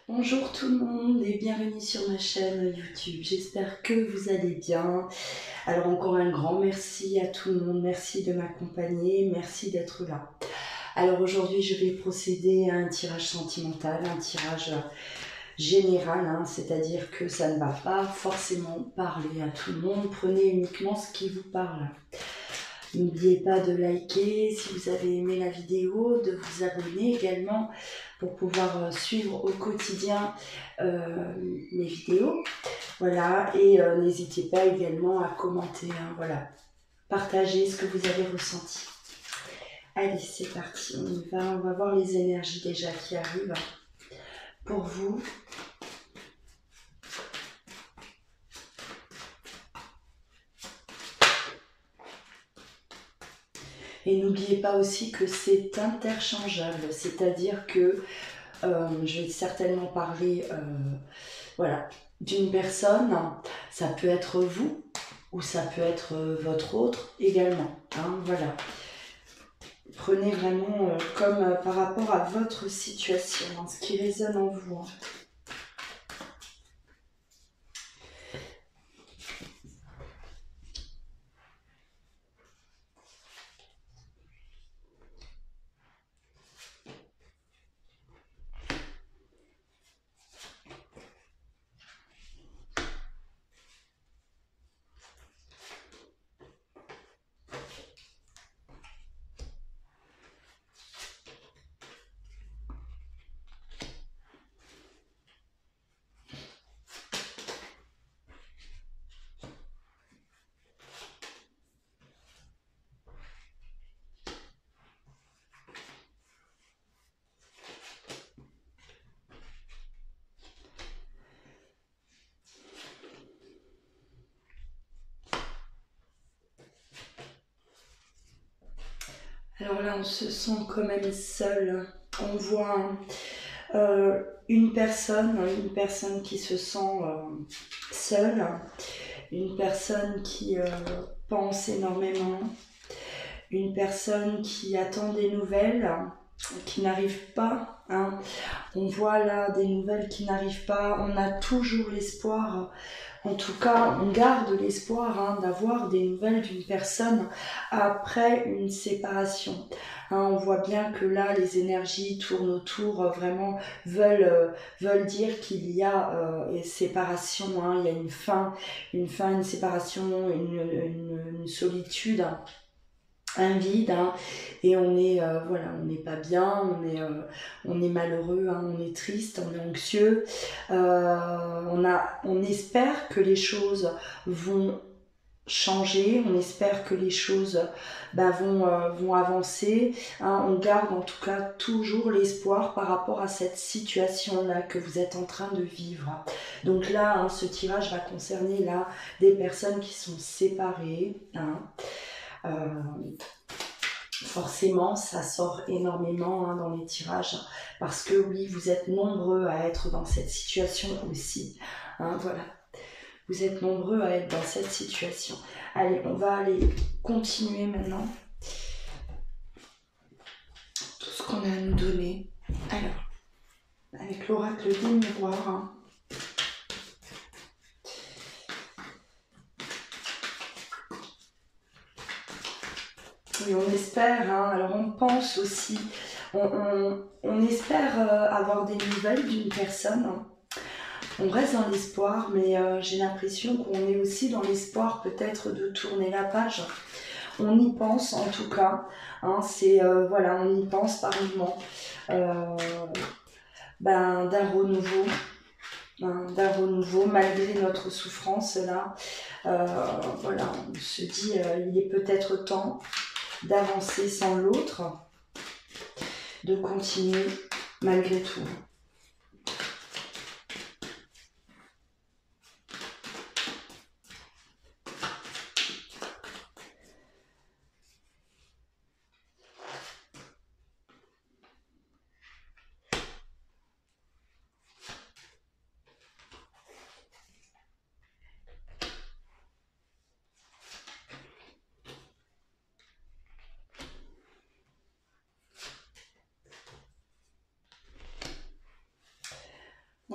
Bonjour tout le monde et bienvenue sur ma chaîne YouTube. J'espère que vous allez bien. Alors encore un grand merci à tout le monde. Merci de m'accompagner. Merci d'être là. Alors aujourd'hui, je vais procéder à un tirage sentimental, un tirage général, c'est-à-dire que ça ne va pas forcément parler à tout le monde. Prenez uniquement ce qui vous parle. N'oubliez pas de liker si vous avez aimé la vidéo, de vous abonner également pour pouvoir suivre au quotidien mes vidéos. Voilà, et n'hésitez pas également à commenter, voilà, partagez ce que vous avez ressenti. Allez, c'est parti, on va voir les énergies déjà qui arrivent pour vous. Et n'oubliez pas aussi que c'est interchangeable, c'est-à-dire que je vais certainement parler voilà, d'une personne, ça peut être vous ou ça peut être votre autre également. Voilà. Prenez vraiment comme par rapport à votre situation, ce qui résonne en vous. Alors là, on se sent quand même seul. On voit une personne qui se sent seule, une personne qui pense énormément, une personne qui attend des nouvelles, qui n'arrive pas. On voit là des nouvelles qui n'arrivent pas. On a toujours l'espoir, en tout cas, on garde l'espoir d'avoir des nouvelles d'une personne après une séparation. On voit bien que là, les énergies tournent autour, vraiment veulent dire qu'il y a séparation, il y a une séparation, une solitude, un vide, et on est voilà, on n'est pas bien, on est malheureux, on est triste, on est anxieux, on espère que les choses vont changer, on espère que les choses vont avancer, on garde en tout cas toujours l'espoir par rapport à cette situation là que vous êtes en train de vivre. Donc là, ce tirage va concerner là des personnes qui sont séparées, forcément, ça sort énormément dans les tirages, parce que oui, vous êtes nombreux à être dans cette situation aussi. Voilà, vous êtes nombreux à être dans cette situation. Allez, on va aller continuer maintenant tout ce qu'on a à nous donner. Alors, avec l'oracle des miroirs. Et on espère, alors on pense aussi, on espère avoir des nouvelles d'une personne. On reste dans l'espoir, mais j'ai l'impression qu'on est aussi dans l'espoir peut-être de tourner la page. On y pense en tout cas, c'est voilà, on y pense par moment d'un renouveau. D'un renouveau malgré notre souffrance là. Voilà, on se dit il est peut-être temps d'avancer sans l'autre, de continuer malgré tout.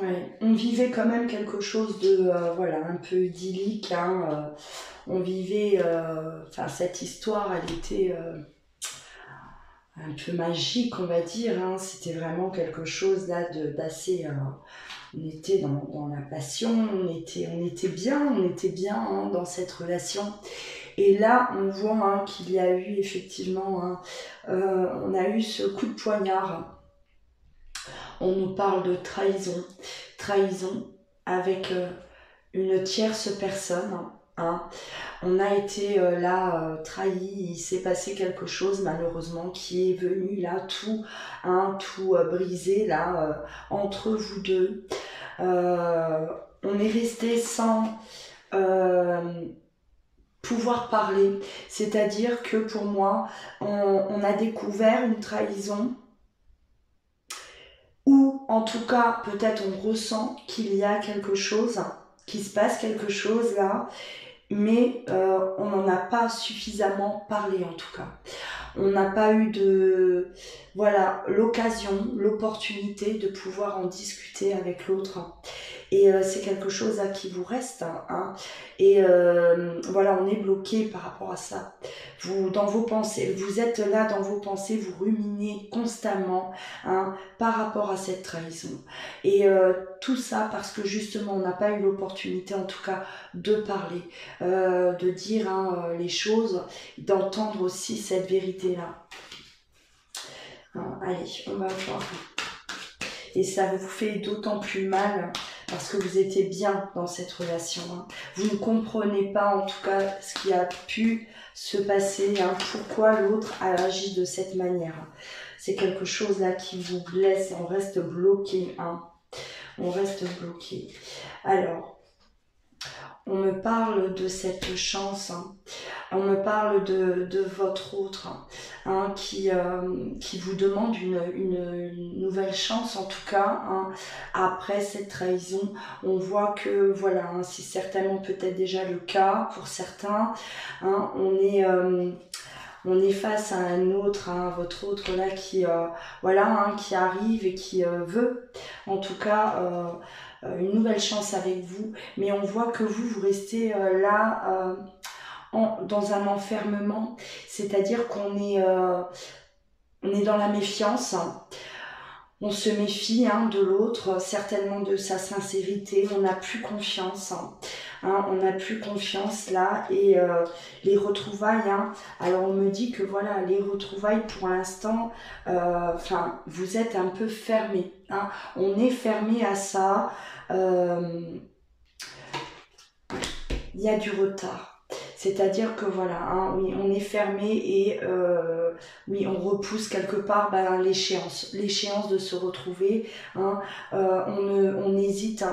Ouais, on vivait quand même quelque chose de voilà, un peu idyllique, hein, on vivait, enfin cette histoire, elle était un peu magique, on va dire, hein. C'était vraiment quelque chose là d'assez, on était dans la passion, on était bien hein, dans cette relation. Et là, on voit hein, qu'il y a eu effectivement, hein, on a eu ce coup de poignard. On nous parle de trahison, trahison avec une tierce personne. Hein. On a été là trahi, il s'est passé quelque chose malheureusement qui est venu là tout briser là entre vous deux. On est resté sans pouvoir parler, c'est-à-dire que pour moi, on a découvert une trahison ou en tout cas peut-être on ressent qu'il y a quelque chose, qu'il se passe quelque chose là, mais on n'en a pas suffisamment parlé en tout cas. On n'a pas eu de voilà l'occasion, l'opportunité de pouvoir en discuter avec l'autre. Et c'est quelque chose qui vous reste. Hein. Et voilà, on est bloqué par rapport à ça. Vous, dans vos pensées, vous êtes là dans vos pensées, vous ruminez constamment hein, par rapport à cette trahison. Et tout ça parce que justement, on n'a pas eu l'opportunité, en tout cas, de parler, de dire hein, les choses, d'entendre aussi cette vérité-là. Hein, allez, on va voir. Et ça vous fait d'autant plus mal parce que vous étiez bien dans cette relation. Hein. Vous ne comprenez pas en tout cas ce qui a pu se passer, hein, pourquoi l'autre a agi de cette manière. C'est quelque chose là qui vous blesse, on reste bloqué. Hein. On reste bloqué. Alors, on me parle de cette chance, hein. On me parle de votre autre hein, qui vous demande une nouvelle chance en tout cas hein, après cette trahison. On voit que voilà, hein, c'est certainement peut-être déjà le cas pour certains. Hein, on est face à un autre, hein, votre autre là qui voilà, hein, qui arrive et qui veut en tout cas une nouvelle chance avec vous. Mais on voit que vous restez là. Dans un enfermement, c'est-à-dire on est dans la méfiance, on se méfie hein, de l'autre, certainement de sa sincérité, on n'a plus confiance, hein, on n'a plus confiance là et les retrouvailles, hein, alors on me dit que voilà, les retrouvailles pour l'instant, vous êtes un peu fermé, hein, on est fermé à ça, il y a du retard. C'est-à-dire que voilà, hein, oui, on est fermé et oui, on repousse quelque part l'échéance de se retrouver. Hein, on hésite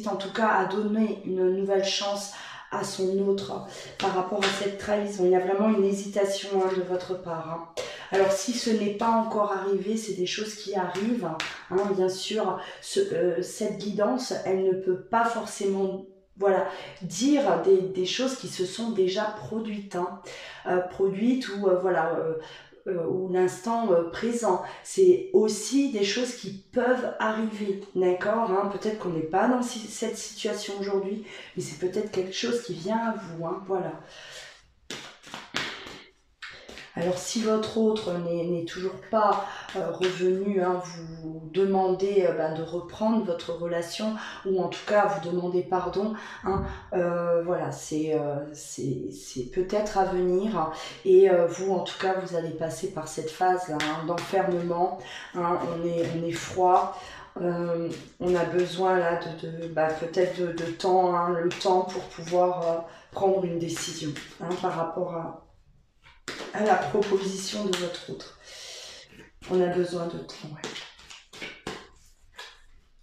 en tout cas à donner une nouvelle chance à son autre par rapport à cette trahison. Il y a vraiment une hésitation hein, de votre part. Hein. Alors si ce n'est pas encore arrivé, c'est des choses qui arrivent. Hein, bien sûr, cette guidance, elle ne peut pas forcément voilà, dire des choses qui se sont déjà produites, hein, produites ou voilà, ou l'instant présent. C'est aussi des choses qui peuvent arriver, d'accord hein, peut-être qu'on n'est pas dans cette situation aujourd'hui, mais c'est peut-être quelque chose qui vient à vous, hein, voilà. Alors si votre autre n'est toujours pas revenu, hein, vous demandez de reprendre votre relation ou en tout cas vous demandez pardon, hein, voilà, c'est peut-être à venir et vous en tout cas vous allez passer par cette phase là, hein, d'enfermement, hein, on est froid. On a besoin là peut-être de temps, hein, le temps pour pouvoir prendre une décision hein, par rapport à la proposition de votre autre. On a besoin de temps, ouais.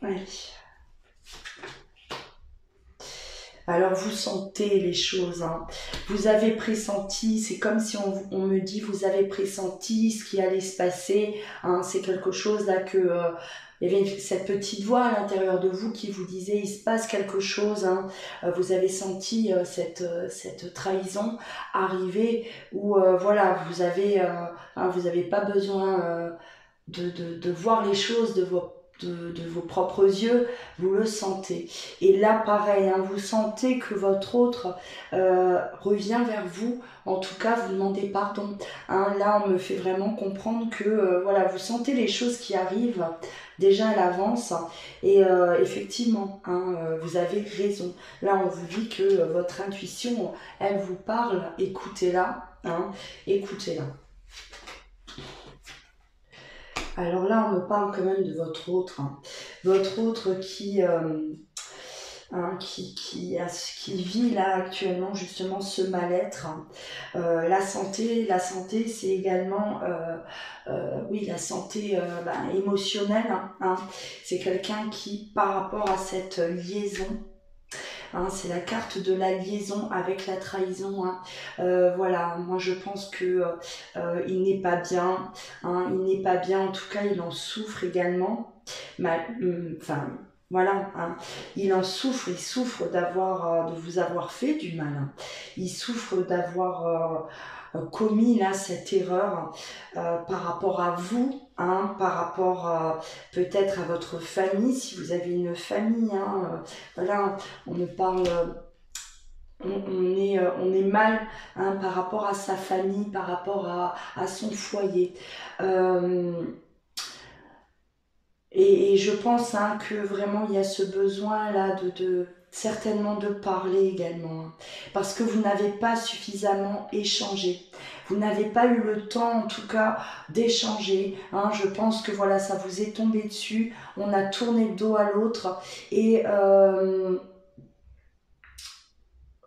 Allez. Alors vous sentez les choses, hein. Vous avez pressenti, c'est comme si on me dit vous avez pressenti ce qui allait se passer, hein. C'est quelque chose là que... il y avait cette petite voix à l'intérieur de vous qui vous disait il se passe quelque chose, hein. Vous avez senti cette trahison arriver où voilà, vous avez pas besoin de voir les choses de vos propres yeux, vous le sentez. Et là, pareil, hein, vous sentez que votre autre revient vers vous. En tout cas, vous demandez pardon. Hein, là, on me fait vraiment comprendre que voilà, vous sentez les choses qui arrivent déjà à l'avance. Et effectivement, hein, vous avez raison. Là, on vous dit que votre intuition, elle vous parle. Écoutez-la. Hein, écoutez-la. Alors là, on me parle quand même de votre autre. Hein. Votre autre qui vit là actuellement justement ce mal-être. La santé, c'est également oui, la santé émotionnelle. Hein. C'est quelqu'un qui, par rapport à cette liaison, hein, c'est la carte de la liaison avec la trahison. Hein. Voilà, moi je pense que il n'est pas bien. Hein, il n'est pas bien, en tout cas il en souffre également. Voilà, hein. Il en souffre, il souffre de vous avoir fait du mal. Hein. Il souffre d'avoir commis là cette erreur par rapport à vous, hein, par rapport peut-être à votre famille, si vous avez une famille. Hein, voilà, on me parle. On est mal, hein, par rapport à sa famille, par rapport à son foyer. Et je pense, hein, que vraiment il y a ce besoin là certainement de parler également, hein, parce que vous n'avez pas suffisamment échangé. Vous n'avez pas eu le temps en tout cas d'échanger. Hein. Je pense que voilà, ça vous est tombé dessus. On a tourné le dos à l'autre et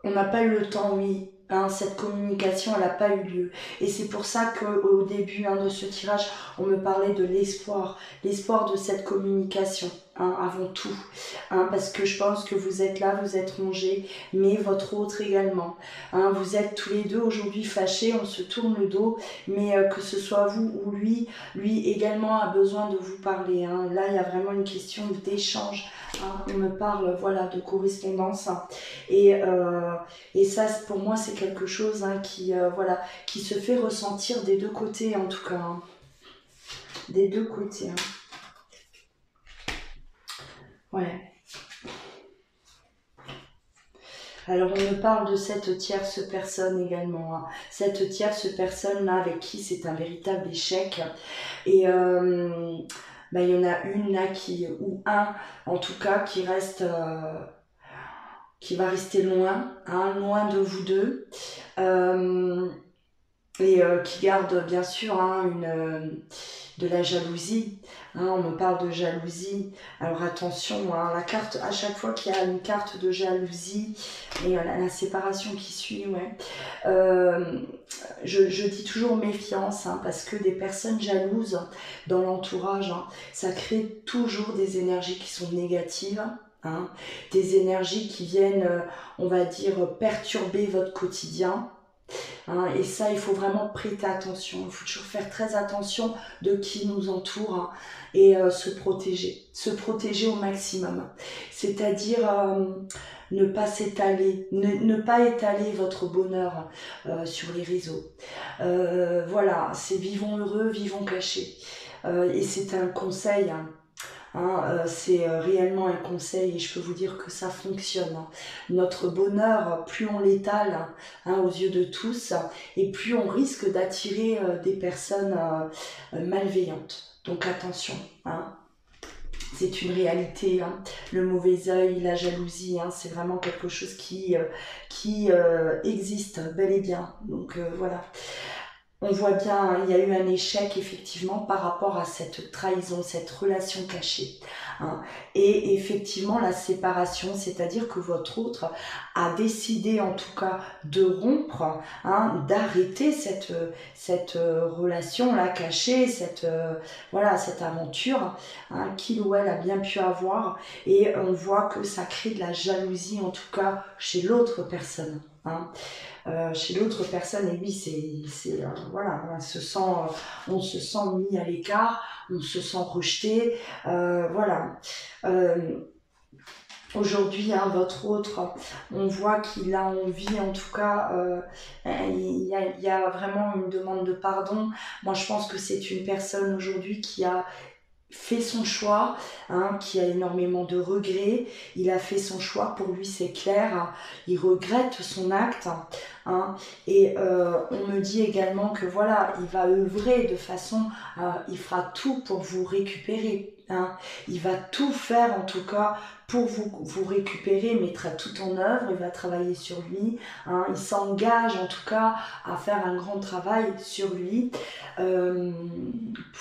on n'a pas eu le temps, oui. Hein, cette communication, elle n'a pas eu lieu. Et c'est pour ça qu'au début, hein, de ce tirage, on me parlait de l'espoir de cette communication, hein, avant tout. Hein, parce que je pense que vous êtes là, vous êtes rongés, mais votre autre également. Hein, vous êtes tous les deux aujourd'hui fâchés, on se tourne le dos, mais que ce soit vous ou lui également a besoin de vous parler. Hein. Là, il y a vraiment une question d'échange. Hein, on me parle, voilà, de correspondance. Hein. Et ça, pour moi, c'est quelque chose, hein, voilà, qui se fait ressentir des deux côtés, en tout cas. Hein. Des deux côtés. Hein. Ouais. Alors, on me parle de cette tierce personne également. Hein. Cette tierce personne-là, avec qui c'est un véritable échec. Et il y en a une là ou un, en tout cas, qui va rester loin, hein, loin de vous deux, et qui garde bien sûr, hein, de la jalousie. Hein, on me parle de jalousie. Alors attention, hein, la carte, à chaque fois qu'il y a une carte de jalousie et la séparation qui suit, ouais. Je dis toujours méfiance, hein, parce que des personnes jalouses dans l'entourage, hein, ça crée toujours des énergies qui sont négatives. Hein, des énergies qui viennent, on va dire, perturber votre quotidien. Hein, et ça, il faut vraiment prêter attention. Il faut toujours faire très attention de qui nous entoure, hein, et se protéger au maximum. C'est-à-dire ne pas s'étaler, ne pas étaler votre bonheur sur les réseaux. Voilà, c'est vivons heureux, vivons cachés. Et c'est un conseil. Hein. Hein, c'est réellement un conseil et je peux vous dire que ça fonctionne. Hein. Notre bonheur, plus on l'étale, hein, aux yeux de tous, et plus on risque d'attirer des personnes malveillantes. Donc attention, hein. C'est une réalité. Hein. Le mauvais œil, la jalousie, hein, c'est vraiment quelque chose qui existe bel et bien. Donc voilà. On voit bien, hein, il y a eu un échec effectivement par rapport à cette trahison, cette relation cachée. Hein. Et effectivement la séparation, c'est-à-dire que votre autre a décidé en tout cas de rompre, hein, d'arrêter cette relation-là cachée, cette aventure, hein, qu'il ou elle a bien pu avoir. Et on voit que ça crée de la jalousie en tout cas chez l'autre personne. Hein. Chez l'autre personne, et oui, voilà, on se sent mis à l'écart, on se sent rejeté, voilà. Aujourd'hui, hein, votre autre, on voit qu'il a envie, en tout cas, il y a vraiment une demande de pardon. Moi, je pense que c'est une personne aujourd'hui qui a fait son choix, hein, qui a énormément de regrets. Il a fait son choix, pour lui c'est clair, il regrette son acte, hein, et on me dit également que voilà, il va œuvrer de façon, il fera tout pour vous récupérer, hein. Il va tout faire en tout cas pour vous récupérer, il mettra tout en œuvre, il va travailler sur lui, hein. Il s'engage en tout cas à faire un grand travail sur lui,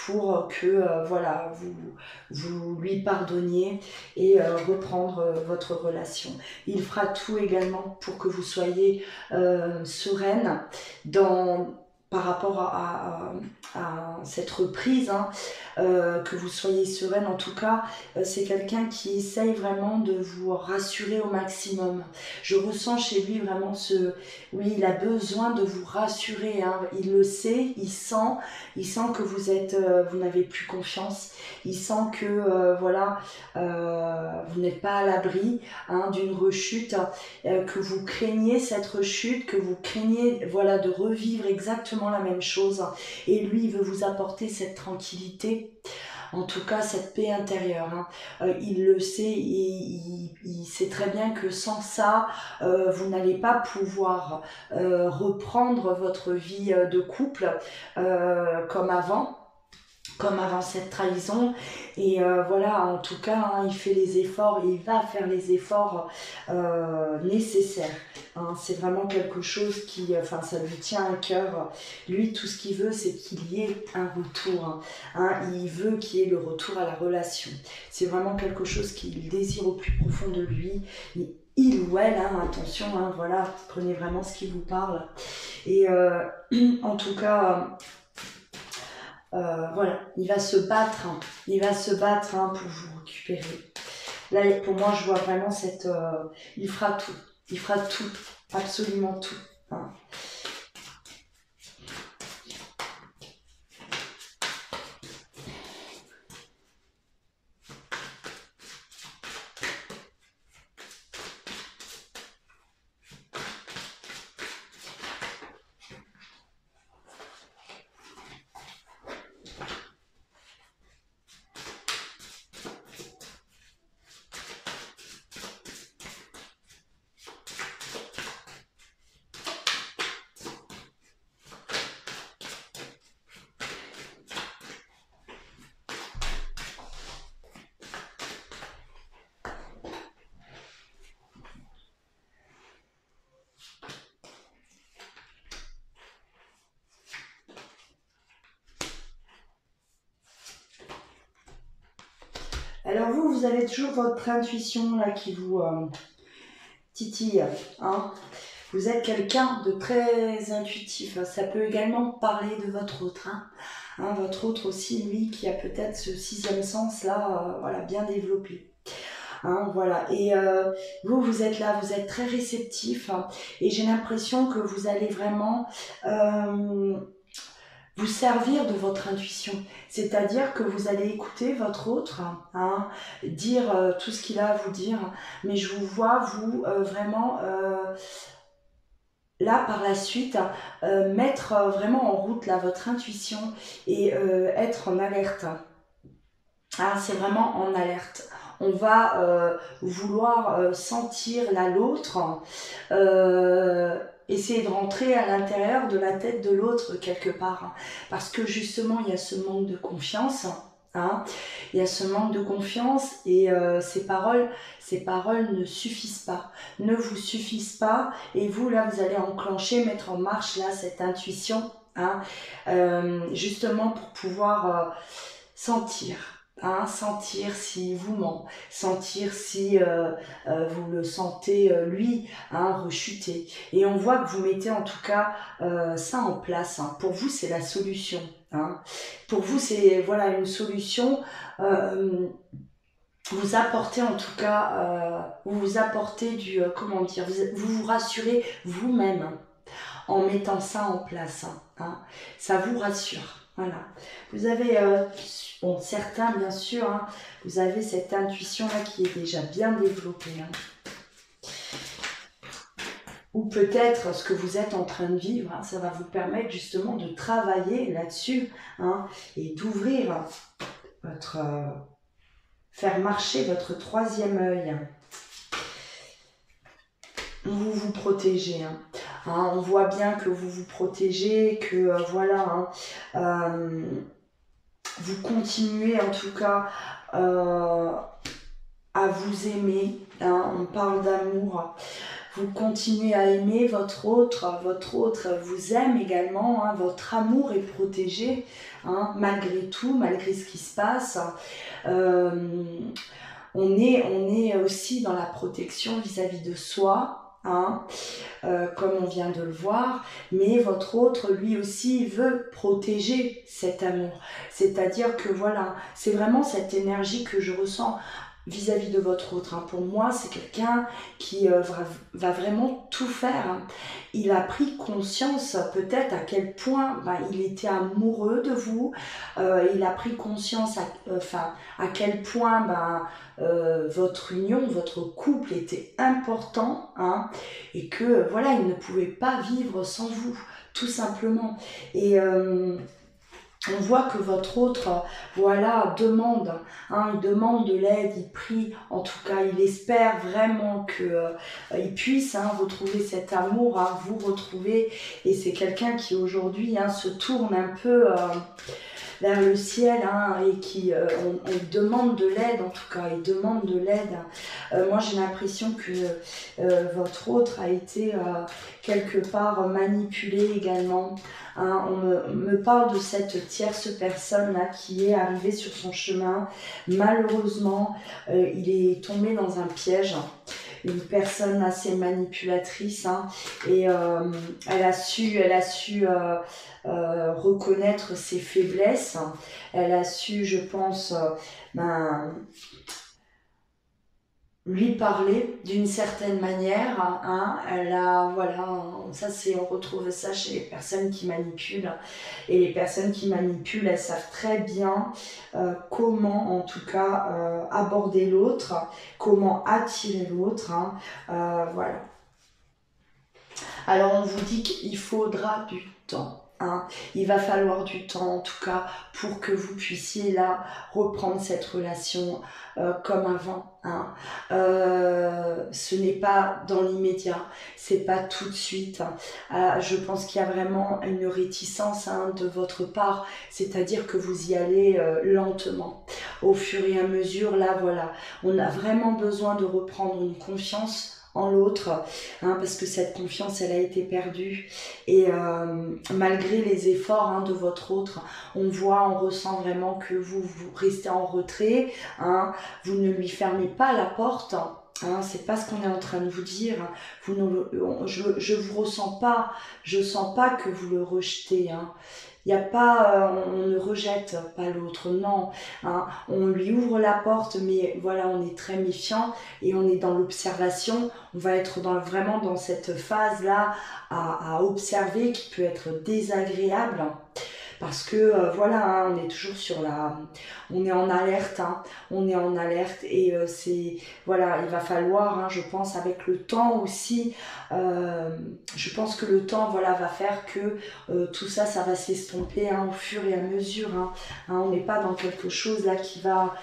pour que voilà, vous lui pardonniez et reprendre votre relation. Il fera tout également pour que vous soyez sereine par rapport à cette reprise, hein, que vous soyez sereine. En tout cas, c'est quelqu'un qui essaye vraiment de vous rassurer au maximum. Je ressens chez lui vraiment oui, il a besoin de vous rassurer, hein. Il le sait, il sent que vous n'avez plus confiance, il sent que voilà, vous n'êtes pas à l'abri, hein, d'une rechute, que vous craignez cette rechute, que vous craignez voilà, de revivre exactement la même chose, et lui il veut vous apporter cette tranquillité, en tout cas cette paix intérieure, hein. Il le sait, il sait très bien que sans ça, vous n'allez pas pouvoir reprendre votre vie de couple comme avant cette trahison. Et voilà, en tout cas, hein, il fait les efforts et il va faire les efforts nécessaires, hein. C'est vraiment quelque chose qui, ça lui tient à cœur. Lui, tout ce qu'il veut, c'est qu'il y ait un retour, hein. Il veut qu'il y ait le retour à la relation. C'est vraiment quelque chose qu'il désire au plus profond de lui. Il ou elle, hein, attention, hein, voilà, prenez vraiment ce qui vous parle. Et en tout cas, voilà, il va se battre, hein. Il va se battre, hein, pour vous récupérer. Là, pour moi, je vois vraiment il fera tout, absolument tout, hein. Alors vous avez toujours votre intuition là qui vous titille, hein. Vous êtes quelqu'un de très intuitif. Ça peut également parler de votre autre, hein, votre autre aussi, lui, qui a peut-être ce sixième sens là, voilà, bien développé. Hein, voilà. Et vous êtes là, vous êtes très réceptif, hein, et j'ai l'impression que vous allez vraiment vous servir de votre intuition, c'est-à-dire que vous allez écouter votre autre, hein, dire tout ce qu'il a à vous dire, mais je vous vois vous vraiment là par la suite mettre vraiment en route là votre intuition et être en alerte. Ah, c'est vraiment en alerte. On va vouloir sentir l'autre, essayer de rentrer à l'intérieur de la tête de l'autre quelque part, hein, parce que justement il y a ce manque de confiance, hein, il y a ce manque de confiance et ces paroles ne suffisent pas, ne vous suffisent pas, et vous là vous allez enclencher, mettre en marche là cette intuition, hein, justement pour pouvoir sentir. Hein, sentir s'il vous ment, sentir si vous le sentez lui, hein, rechuter. Et on voit que vous mettez en tout cas ça en place, hein. Pour vous c'est la solution, hein. Pour vous c'est voilà une solution. Vous apportez en tout cas, vous apportez du, comment dire, vous rassurez vous-même en mettant ça en place, hein. Ça vous rassure. Voilà. Vous avez, bon, certains bien sûr, hein, vous avez cette intuition-là qui est déjà bien développée, hein. Ou peut-être ce que vous êtes en train de vivre, hein, ça va vous permettre justement de travailler là-dessus, hein, et d'ouvrir faire marcher votre troisième œil. Vous vous protégez. On voit bien que vous vous protégez, que voilà, vous continuez en tout cas à vous aimer. On parle d'amour. Vous continuez à aimer votre autre vous aime également, votre amour est protégé, malgré tout, malgré ce qui se passe. On est aussi dans la protection vis-à-vis de soi, comme on vient de le voir, mais votre autre, lui aussi, veut protéger cet amour. C'est-à-dire que voilà, c'est vraiment cette énergie que je ressens vis-à-vis de votre autre. Pour moi, c'est quelqu'un qui va vraiment tout faire. Il a pris conscience peut-être à quel point il était amoureux de vous. Il a pris conscience à quel point votre union, votre couple était important, et que voilà, il ne pouvait pas vivre sans vous, tout simplement. Et on voit que votre autre, voilà, demande, il demande de l'aide, il prie, en tout cas, il espère vraiment qu'il puisse retrouver cet amour, vous retrouver, et c'est quelqu'un qui aujourd'hui se tourne un peu vers le ciel, et qui on demande de l'aide, en tout cas, il demande de l'aide. Moi, j'ai l'impression que votre autre a été quelque part manipulé également. On me parle de cette tierce personne là qui est arrivée sur son chemin. Malheureusement, il est tombé dans un piège. Une personne assez manipulatrice, et elle a su reconnaître ses faiblesses. Elle a su, je pense, lui parler d'une certaine manière, elle a, voilà, ça c'est, on retrouve ça chez les personnes qui manipulent, et les personnes qui manipulent, elles savent très bien comment, en tout cas, aborder l'autre, comment attirer l'autre, voilà. Alors on vous dit qu'il faudra du temps. Il va falloir du temps en tout cas pour que vous puissiez là reprendre cette relation comme avant. Ce n'est pas dans l'immédiat, c'est pas tout de suite. Je pense qu'il y a vraiment une réticence de votre part, c'est-à-dire que vous y allez lentement. Au fur et à mesure, là voilà, on a vraiment besoin de reprendre une confiance en l'autre, parce que cette confiance elle a été perdue, et malgré les efforts de votre autre, on ressent vraiment que vous restez en retrait, vous ne lui fermez pas la porte, c'est pas ce qu'on est en train de vous dire, je vous ressens pas, je sens pas que vous le rejetez, il y a pas, on ne rejette pas l'autre, non, on lui ouvre la porte, mais voilà, on est très méfiant et on est dans l'observation, on va être vraiment dans cette phase-là à observer qui peut être désagréable. Parce que voilà, on est toujours on est en alerte, et c'est, voilà, il va falloir, je pense avec le temps aussi, je pense que le temps, voilà, va faire que tout ça va s'estomper au fur et à mesure, on n'est pas dans quelque chose là qui va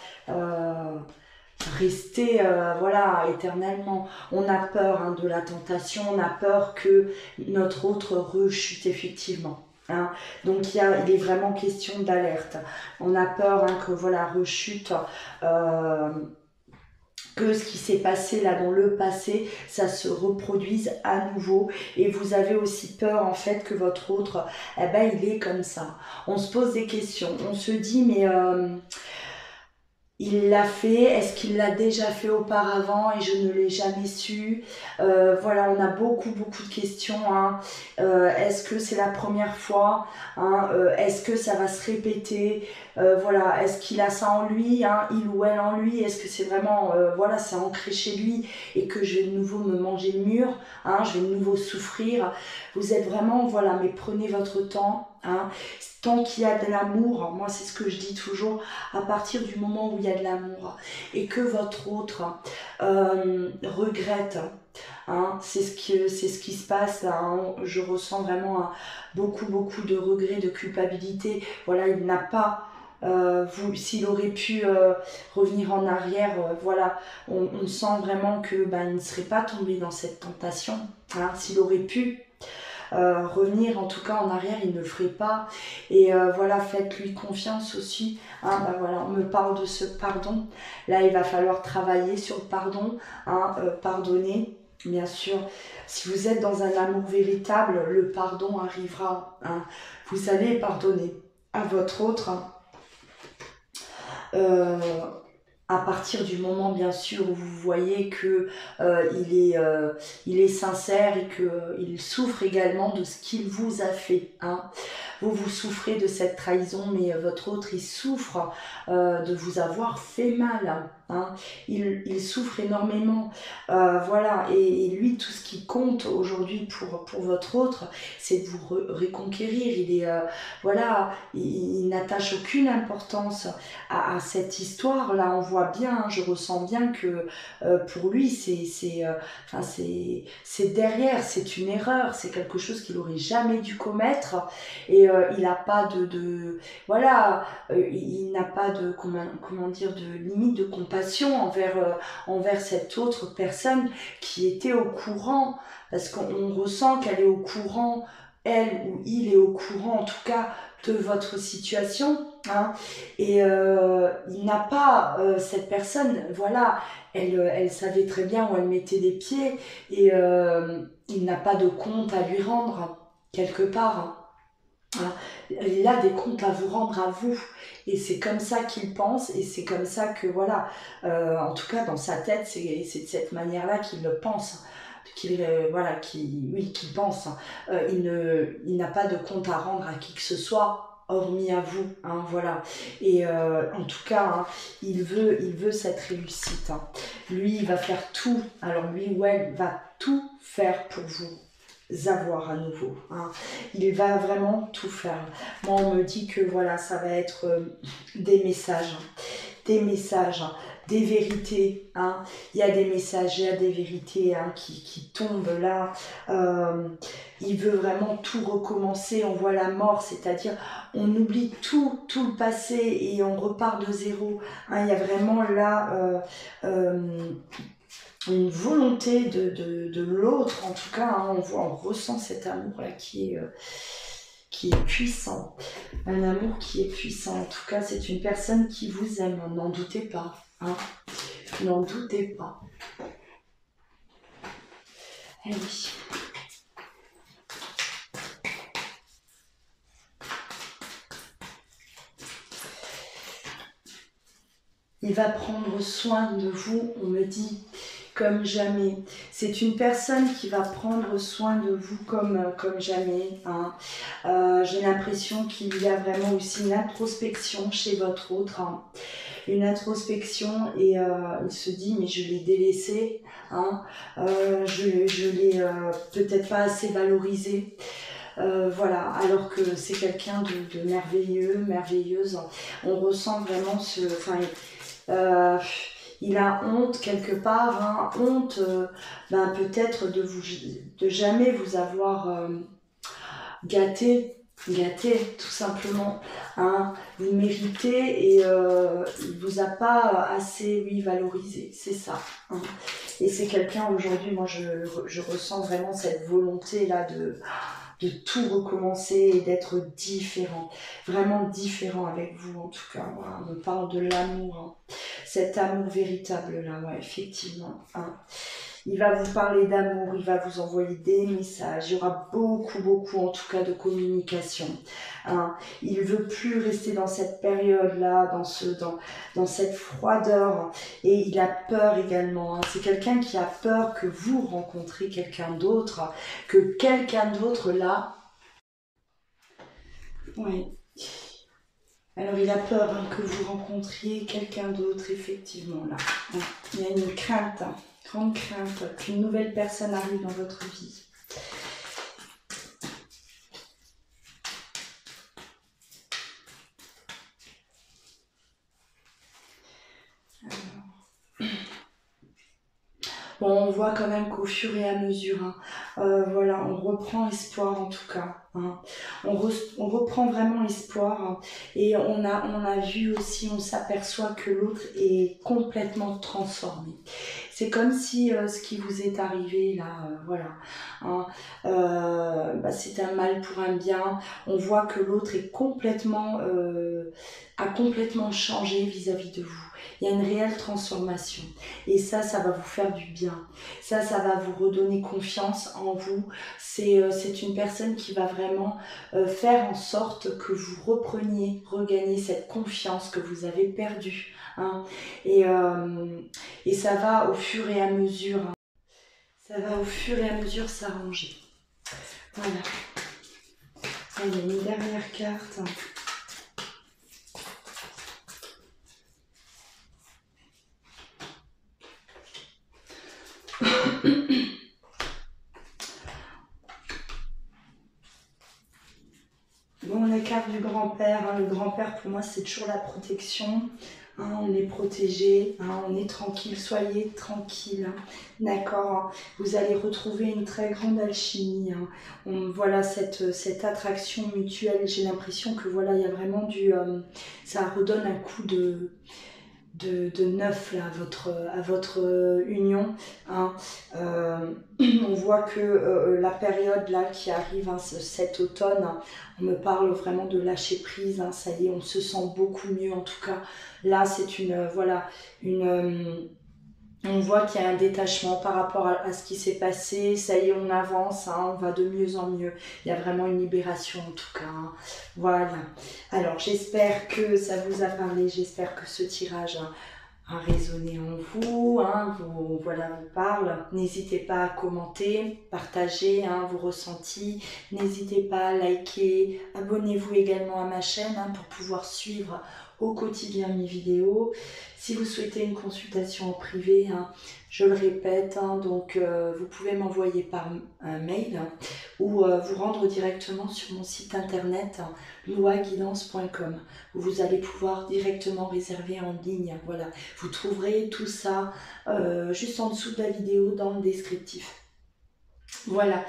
rester voilà éternellement. On a peur de la tentation, on a peur que notre autre rechute effectivement. Donc il est vraiment question d'alerte. On a peur que voilà rechute, que ce qui s'est passé là dans le passé, ça se reproduise à nouveau, et vous avez aussi peur en fait que votre autre, il est comme ça. On se pose des questions, on se dit mais il l'a fait, est-ce qu'il l'a déjà fait auparavant et je ne l'ai jamais su? Voilà, on a beaucoup de questions. Est-ce que c'est la première fois? Est-ce que ça va se répéter? Voilà, est-ce qu'il a ça en lui, il ou elle en lui? Est-ce que c'est vraiment, voilà, c'est ancré chez lui et que je vais de nouveau me manger le mur? Je vais de nouveau souffrir. Vous êtes vraiment, voilà, mais prenez votre temps. Tant qu'il y a de l'amour, moi c'est ce que je dis toujours, à partir du moment où il y a de l'amour et que votre autre regrette, c'est ce qui se passe là, je ressens vraiment beaucoup de regrets, de culpabilité. Voilà, il n'a pas S'il aurait pu revenir en arrière, voilà, on sent vraiment que il ne serait pas tombé dans cette tentation. Hein. S'il aurait pu revenir en tout cas en arrière, il ne le ferait pas. Et voilà, faites-lui confiance aussi. Hein, voilà, on me parle de ce pardon. Là, il va falloir travailler sur le pardon, hein, pardonner. Bien sûr, si vous êtes dans un amour véritable, le pardon arrivera. Hein. Vous allez pardonner à votre autre. Hein. Euh, à partir du moment, bien sûr, où vous voyez que il est sincère et qu'il souffre également de ce qu'il vous a fait. Hein. Vous souffrez de cette trahison, mais votre autre, il souffre de vous avoir fait mal. Hein. Il souffre énormément. Voilà, et lui, tout ce qui compte aujourd'hui pour votre autre, c'est de vous reconquérir. Voilà, il n'attache aucune importance à cette histoire-là. On voit bien, hein, je ressens bien que pour lui, c'est derrière, c'est une erreur, c'est quelque chose qu'il n'aurait jamais dû commettre. Et il n'a pas voilà, il n'a pas de comment dire de limite de compassion envers cette autre personne qui était au courant, parce qu'on ressent qu'elle est au courant, elle ou il est au courant en tout cas de votre situation. Hein, et il n'a pas cette personne, voilà, elle savait très bien où elle mettait les pieds, et il n'a pas de compte à lui rendre quelque part. Hein. Voilà. Il a des comptes à vous rendre à vous, et c'est comme ça qu'il pense, et c'est comme ça que voilà, en tout cas dans sa tête, c'est de cette manière-là qu'il le pense, voilà, qu'il pense. Il n'a pas de compte à rendre à qui que ce soit hormis à vous, hein, voilà. Et en tout cas, hein, il veut cette réussite. Hein. Lui, il va faire tout. Alors lui ou elle va tout faire pour vous avoir à nouveau. Hein. Il va vraiment tout faire. Moi, on me dit que voilà, ça va être des messages, des vérités. Hein. Il y a des messages, il y a des vérités hein, qui tombent là. Il veut vraiment tout recommencer. On voit la mort, c'est-à-dire on oublie tout le passé et on repart de zéro. Hein. Il y a vraiment là une volonté de l'autre, en tout cas, hein, on ressent cet amour-là qui est puissant. Un amour qui est puissant. En tout cas, c'est une personne qui vous aime, n'en doutez pas. Hein. N'en doutez pas. Eh oui. Il va prendre soin de vous, on me dit, comme jamais. C'est une personne qui va prendre soin de vous comme jamais. Hein. J'ai l'impression qu'il y a vraiment aussi une introspection chez votre autre. Hein. Une introspection et il se dit mais je l'ai délaissé. Hein. Je l'ai peut-être pas assez valorisé. Voilà, alors que c'est quelqu'un de merveilleux, merveilleuse. On ressent vraiment il a honte quelque part, hein, honte peut-être de jamais vous avoir gâté, tout simplement. Hein. Vous méritez et il vous a pas assez valorisé, c'est ça. Hein. Et c'est quelqu'un aujourd'hui, moi je ressens vraiment cette volonté là de tout recommencer et d'être différent, vraiment différent avec vous en tout cas. Voilà, on parle de l'amour, hein. Cet amour véritable là, ouais, effectivement. Hein. Il va vous parler d'amour, il va vous envoyer des messages, il y aura beaucoup en tout cas de communication. Hein. Il ne veut plus rester dans cette période-là, dans cette froideur, et il a peur également. Hein. C'est quelqu'un qui a peur que vous rencontriez quelqu'un d'autre, que quelqu'un d'autre là. Oui. Alors il a peur hein, que vous rencontriez quelqu'un d'autre, effectivement là. Il y a une crainte. Hein. Grande crainte qu'une nouvelle personne arrive dans votre vie. Alors. Bon, on voit quand même qu'au fur et à mesure, hein, voilà, on reprend espoir en tout cas. Hein. On reprend vraiment espoir, hein, et on a vu aussi, on s'aperçoit que l'autre est complètement transformé. C'est comme si ce qui vous est arrivé là, voilà, hein, bah, c'est un mal pour un bien. On voit que l'autre est complètement, a complètement changé vis-à-vis de vous. Il y a une réelle transformation. Et ça va vous faire du bien. Ça va vous redonner confiance en vous. C'est une personne qui va vraiment faire en sorte que vous regagnez cette confiance que vous avez perdue. Hein. Et ça va au fur et à mesure. Hein. Ça va au fur et à mesure s'arranger. Voilà. Allez, une dernière carte. Bon, la carte du grand-père. Hein. Le grand-père, pour moi, c'est toujours la protection. Hein, on est protégé, hein, on est tranquille, soyez tranquille, hein, d'accord. Hein. Vous allez retrouver une très grande alchimie. Hein. Voilà cette attraction mutuelle. J'ai l'impression que voilà, il y a vraiment ça redonne un coup de neuf là, à votre union. Hein. On voit que la période là qui arrive, hein, cet automne, hein, on me parle vraiment de lâcher prise. Hein, ça y est, on se sent beaucoup mieux en tout cas. Là, c'est voilà, on voit qu'il y a un détachement par rapport à ce qui s'est passé. Ça y est, on avance, hein, on va de mieux en mieux. Il y a vraiment une libération en tout cas. Hein. Voilà. Alors, j'espère que ça vous a parlé. J'espère que ce tirage a résonné en vous. Hein, vous parle. N'hésitez pas à commenter, partager, hein, vos ressentis. N'hésitez pas à liker. Abonnez-vous également à ma chaîne, hein, pour pouvoir suivre au quotidien mes vidéos. Si vous souhaitez une consultation en privé, hein, je le répète, hein, donc vous pouvez m'envoyer par un mail, hein, ou vous rendre directement sur mon site internet, hein, louaguidance.com, où vous allez pouvoir directement réserver en ligne. Voilà, vous trouverez tout ça juste en dessous de la vidéo dans le descriptif. Voilà,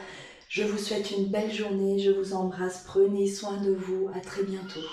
je vous souhaite une belle journée, je vous embrasse, prenez soin de vous, à très bientôt.